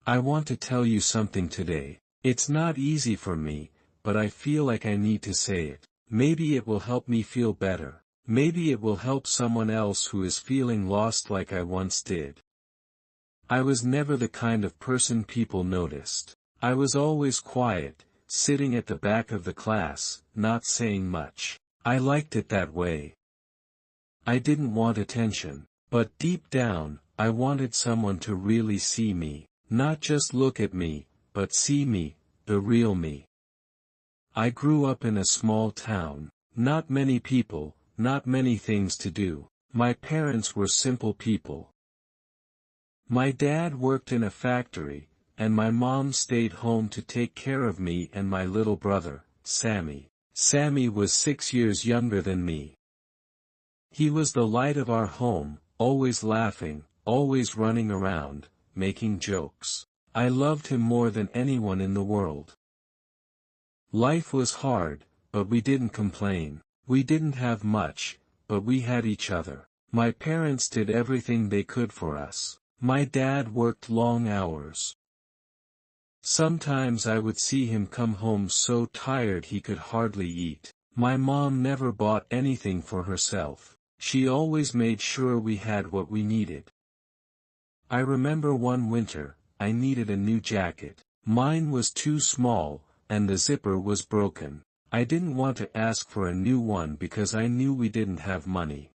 I want to tell you something today. It's not easy for me, but I feel like I need to say it. Maybe it will help me feel better. Maybe it will help someone else who is feeling lost like I once did. I was never the kind of person people noticed. I was always quiet, sitting at the back of the class, not saying much. I liked it that way. I didn't want attention. But deep down, I wanted someone to really see me. Not just look at me, but see me, the real me. I grew up in a small town. Not many people, not many things to do. My parents were simple people. My dad worked in a factory, and my mom stayed home to take care of me and my little brother, Sammy. Sammy was 6 years younger than me. He was the light of our home, always laughing, always running around, making jokes. I loved him more than anyone in the world. Life was hard, but we didn't complain. We didn't have much, but we had each other. My parents did everything they could for us. My dad worked long hours. Sometimes I would see him come home so tired he could hardly eat. My mom never bought anything for herself. She always made sure we had what we needed. I remember one winter, I needed a new jacket. Mine was too small, and the zipper was broken. I didn't want to ask for a new one because I knew we didn't have money.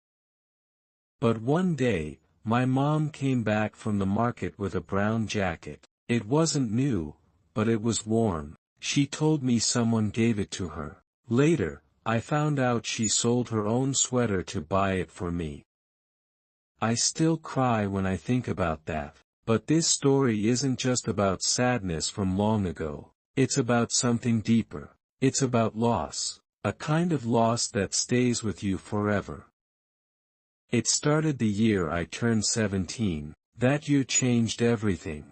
But one day, my mom came back from the market with a brown jacket. It wasn't new, but it was worn. She told me someone gave it to her. Later, I found out she sold her own sweater to buy it for me. I still cry when I think about that. But this story isn't just about sadness from long ago. It's about something deeper. It's about loss. A kind of loss that stays with you forever. It started the year I turned 17. That year changed everything.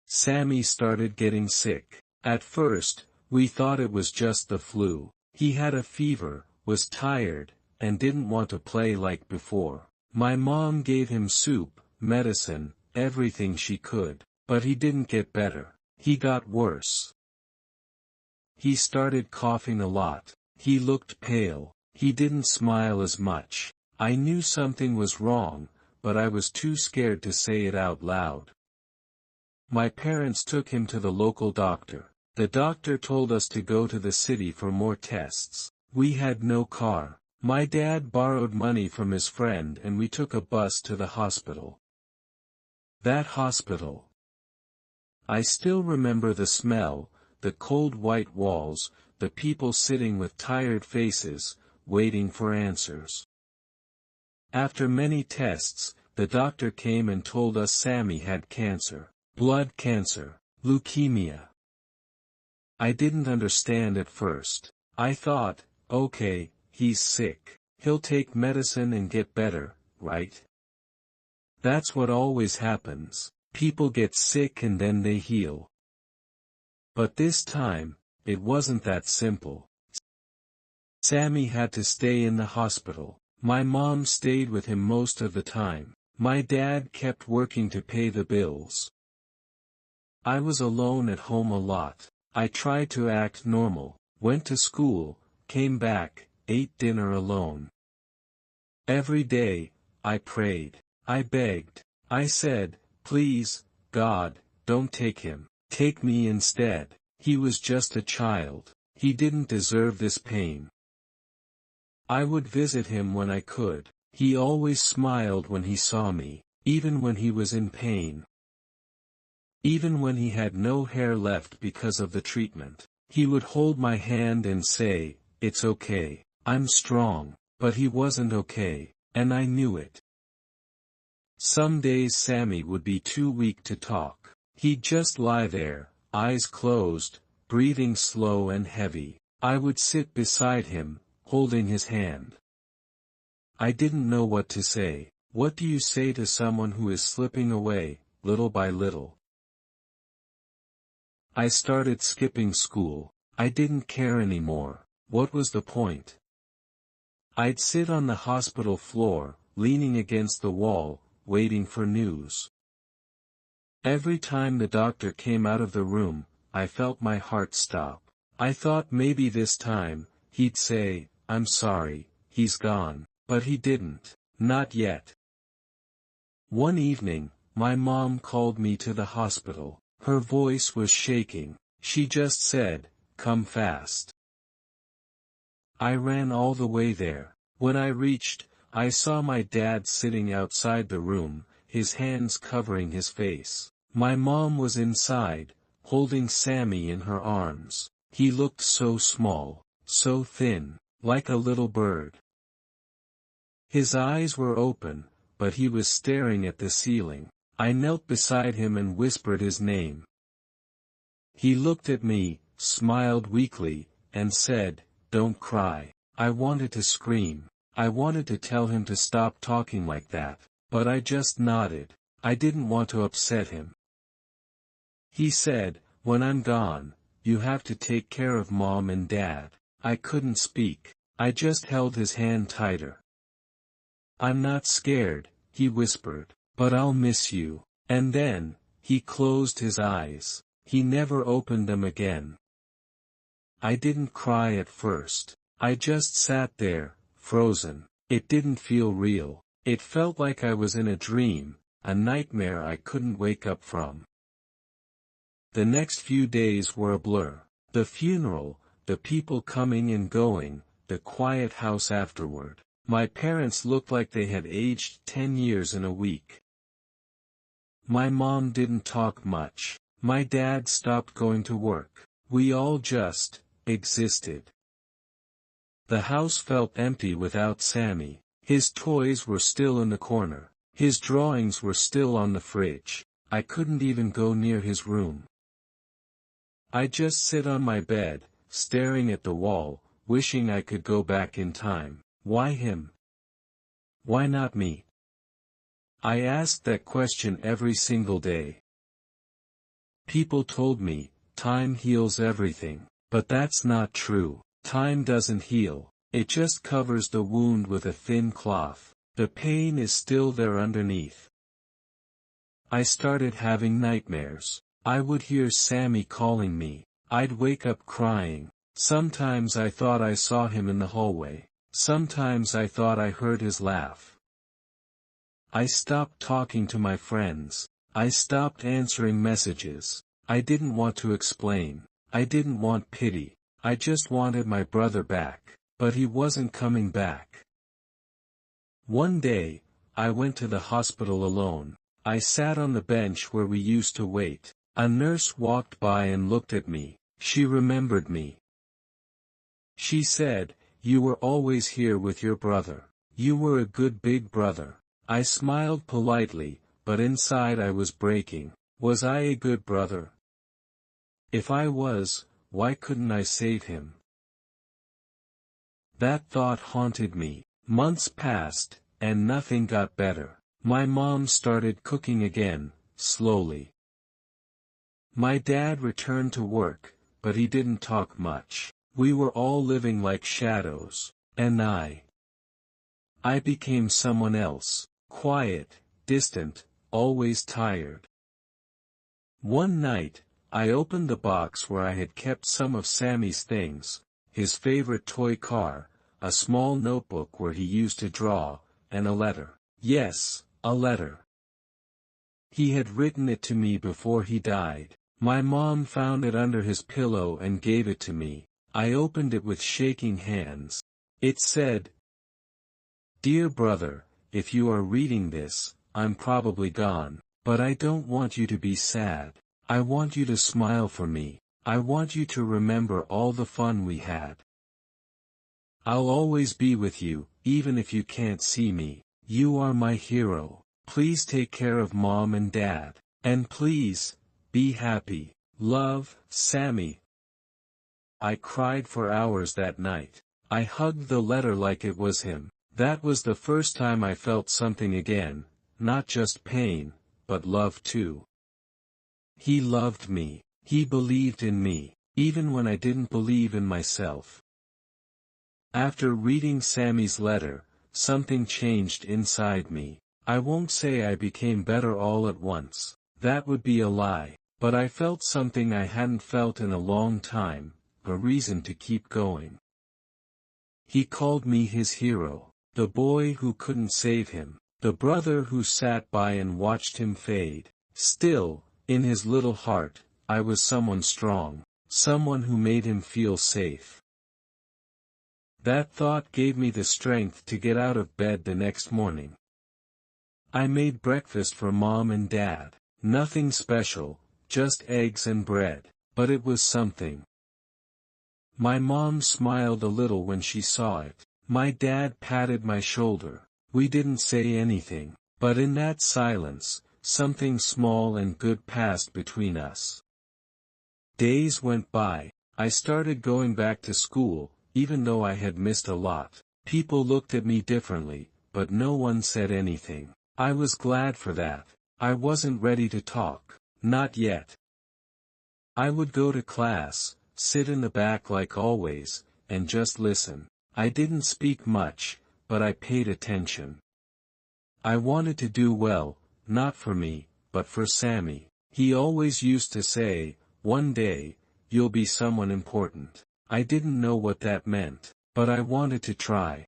Sammy started getting sick. At first, we thought it was just the flu. He had a fever, was tired, and didn't want to play like before. My mom gave him soup, medicine, everything she could. But he didn't get better. He got worse. He started coughing a lot. He looked pale. He didn't smile as much. I knew something was wrong, but I was too scared to say it out loud. My parents took him to the local doctor. The doctor told us to go to the city for more tests. We had no car. My dad borrowed money from his friend and we took a bus to the hospital. That hospital. I still remember the smell, the cold white walls, the people sitting with tired faces, waiting for answers. After many tests, the doctor came and told us Sammy had cancer. Blood cancer. Leukemia. I didn't understand at first. I thought, okay, he's sick. He'll take medicine and get better, right? That's what always happens. People get sick and then they heal. But this time, it wasn't that simple. Sammy had to stay in the hospital. My mom stayed with him most of the time. My dad kept working to pay the bills. I was alone at home a lot. I tried to act normal, went to school, came back, ate dinner alone. Every day, I prayed. I begged. I said, please, God, don't take him. Take me instead. He was just a child. He didn't deserve this pain. I would visit him when I could. He always smiled when he saw me, even when he was in pain. Even when he had no hair left because of the treatment. He would hold my hand and say, it's okay, I'm strong. But he wasn't okay, and I knew it. Some days Sammy would be too weak to talk. He'd just lie there, eyes closed, breathing slow and heavy. I would sit beside him, holding his hand. I didn't know what to say. What do you say to someone who is slipping away, little by little? I started skipping school. I didn't care anymore. What was the point? I'd sit on the hospital floor, leaning against the wall, waiting for news. Every time the doctor came out of the room, I felt my heart stop. I thought maybe this time, he'd say, "I'm sorry, he's gone," but he didn't. Not yet. One evening, my mom called me to the hospital. Her voice was shaking. She just said, "Come fast." I ran all the way there. When I reached, I saw my dad sitting outside the room, his hands covering his face. My mom was inside, holding Sammy in her arms. He looked so small, so thin, like a little bird. His eyes were open, but he was staring at the ceiling. I knelt beside him and whispered his name. He looked at me, smiled weakly, and said, "Don't cry." I wanted to scream. I wanted to tell him to stop talking like that, but I just nodded. I didn't want to upset him. He said, "When I'm gone, you have to take care of Mom and Dad." I couldn't speak. I just held his hand tighter. "I'm not scared," he whispered, "but I'll miss you." And then, he closed his eyes. He never opened them again. I didn't cry at first. I just sat there, frozen. It didn't feel real. It felt like I was in a dream, a nightmare I couldn't wake up from. The next few days were a blur. The funeral, the people coming and going, the quiet house afterward. My parents looked like they had aged 10 years in a week. My mom didn't talk much. My dad stopped going to work. We all just existed. The house felt empty without Sammy. His toys were still in the corner. His drawings were still on the fridge. I couldn't even go near his room. I just sit on my bed, staring at the wall, wishing I could go back in time. Why him? Why not me? I asked that question every single day. People told me, time heals everything, but that's not true. Time doesn't heal, it just covers the wound with a thin cloth. The pain is still there underneath. I started having nightmares. I would hear Sammy calling me. I'd wake up crying. Sometimes I thought I saw him in the hallway. Sometimes I thought I heard his laugh. I stopped talking to my friends. I stopped answering messages. I didn't want to explain. I didn't want pity. I just wanted my brother back. But he wasn't coming back. One day, I went to the hospital alone. I sat on the bench where we used to wait. A nurse walked by and looked at me. She remembered me. She said, "You were always here with your brother. You were a good big brother." I smiled politely, but inside I was breaking. Was I a good brother? If I was, why couldn't I save him? That thought haunted me. Months passed, and nothing got better. My mom started cooking again, slowly. My dad returned to work, but he didn't talk much. We were all living like shadows, and I became someone else, quiet, distant, always tired. One night, I opened the box where I had kept some of Sammy's things, his favorite toy car, a small notebook where he used to draw, and a letter. Yes, a letter. He had written it to me before he died. My mom found it under his pillow and gave it to me. I opened it with shaking hands. It said, "Dear brother, if you are reading this, I'm probably gone, but I don't want you to be sad. I want you to smile for me. I want you to remember all the fun we had. I'll always be with you, even if you can't see me. You are my hero. Please take care of Mom and Dad. And please, be happy. Love, Sammy." I cried for hours that night. I hugged the letter like it was him. That was the first time I felt something again, not just pain, but love too. He loved me. He believed in me, even when I didn't believe in myself. After reading Sammy's letter, something changed inside me. I won't say I became better all at once. That would be a lie. But I felt something I hadn't felt in a long time, a reason to keep going. He called me his hero, the boy who couldn't save him, the brother who sat by and watched him fade. Still, in his little heart, I was someone strong, someone who made him feel safe. That thought gave me the strength to get out of bed the next morning. I made breakfast for Mom and Dad. Nothing special, just eggs and bread, but it was something. My mom smiled a little when she saw it. My dad patted my shoulder. We didn't say anything, but in that silence, something small and good passed between us. Days went by. I started going back to school, even though I had missed a lot. People looked at me differently, but no one said anything. I was glad for that. I wasn't ready to talk. Not yet. I would go to class, sit in the back like always, and just listen. I didn't speak much, but I paid attention. I wanted to do well, not for me, but for Sammy. He always used to say, "One day, you'll be someone important." I didn't know what that meant, but I wanted to try.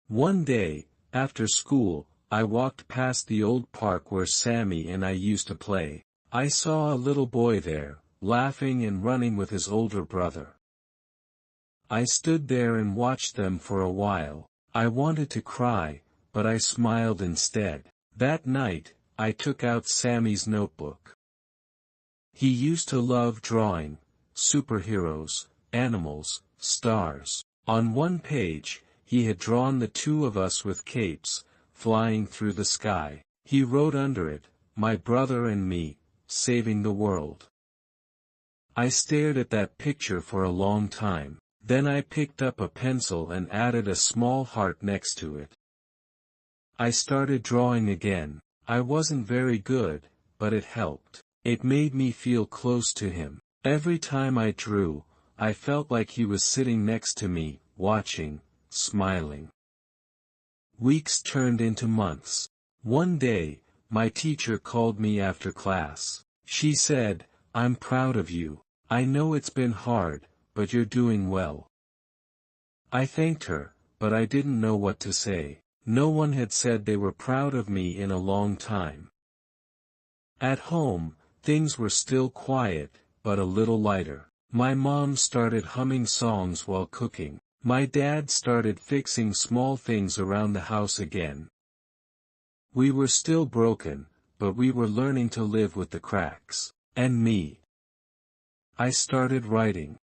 One day, after school, I walked past the old park where Sammy and I used to play. I saw a little boy there, laughing and running with his older brother. I stood there and watched them for a while. I wanted to cry, but I smiled instead. That night, I took out Sammy's notebook. He used to love drawing superheroes, animals, stars. On one page, he had drawn the two of us with capes, flying through the sky. He wrote under it, "My brother and me, saving the world." I stared at that picture for a long time. Then I picked up a pencil and added a small heart next to it. I started drawing again. I wasn't very good, but it helped. It made me feel close to him. Every time I drew, I felt like he was sitting next to me, watching, smiling. Weeks turned into months. One day, my teacher called me after class. She said, "I'm proud of you. I know it's been hard, but you're doing well." I thanked her, but I didn't know what to say. No one had said they were proud of me in a long time. At home, things were still quiet, but a little lighter. My mom started humming songs while cooking. My dad started fixing small things around the house again. We were still broken, but we were learning to live with the cracks. And me. I started writing.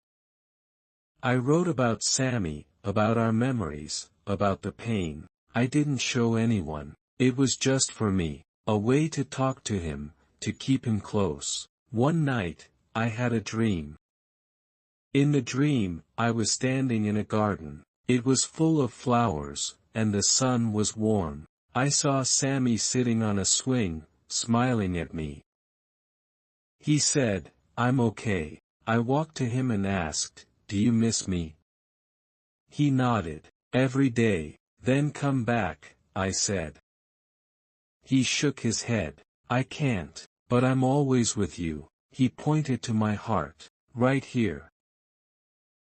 I wrote about Sammy, about our memories, about the pain. I didn't show anyone. It was just for me, a way to talk to him, to keep him close. One night, I had a dream. In the dream, I was standing in a garden. It was full of flowers, and the sun was warm. I saw Sammy sitting on a swing, smiling at me. He said, "I'm okay." I walked to him and asked, "Do you miss me?" He nodded. "Every day." "Then come back," I said. He shook his head. "I can't, but I'm always with you." He pointed to my heart. "Right here."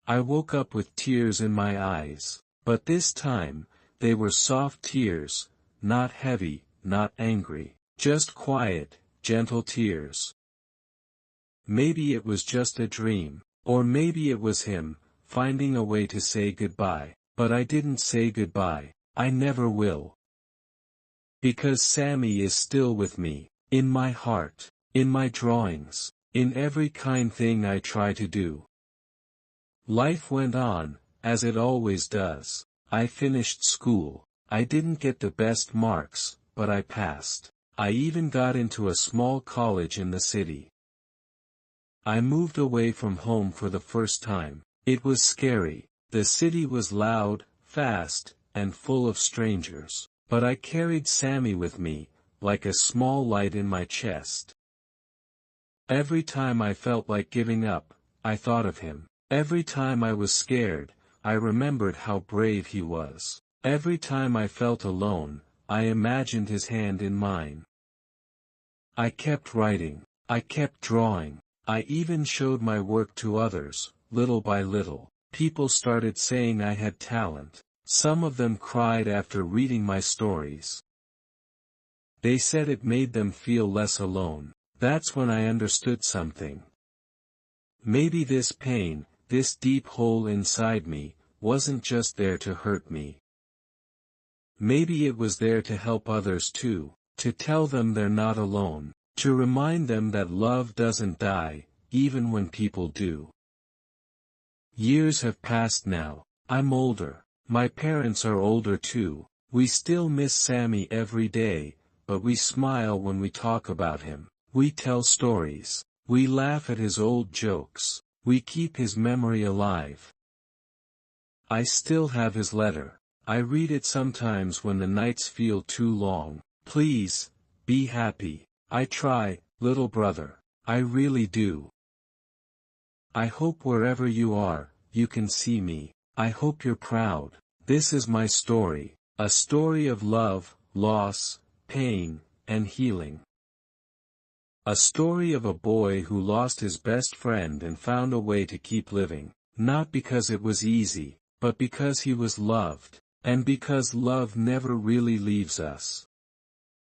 I woke up with tears in my eyes, but this time, they were soft tears, not heavy, not angry, just quiet, gentle tears. Maybe it was just a dream, or maybe it was him, finding a way to say goodbye, but I didn't say goodbye. I never will. Because Sammy is still with me, in my heart, in my drawings, in every kind thing I try to do. Life went on, as it always does. I finished school. I didn't get the best marks, but I passed. I even got into a small college in the city. I moved away from home for the first time. It was scary. The city was loud, fast, and full of strangers. But I carried Sammy with me, like a small light in my chest. Every time I felt like giving up, I thought of him. Every time I was scared, I remembered how brave he was. Every time I felt alone, I imagined his hand in mine. I kept writing. I kept drawing. I even showed my work to others, little by little. People started saying I had talent. Some of them cried after reading my stories. They said it made them feel less alone. That's when I understood something. Maybe this pain, this deep hole inside me, wasn't just there to hurt me. Maybe it was there to help others too, to tell them they're not alone, to remind them that love doesn't die, even when people do. Years have passed now. I'm older. My parents are older too. We still miss Sammy every day, but we smile when we talk about him. We tell stories. We laugh at his old jokes. We keep his memory alive. I still have his letter. I read it sometimes when the nights feel too long. Please, be happy. I try, little brother. I really do. I hope wherever you are, you can see me. I hope you're proud. This is my story. A story of love, loss, pain, and healing. A story of a boy who lost his best friend and found a way to keep living. Not because it was easy, but because he was loved. And because love never really leaves us.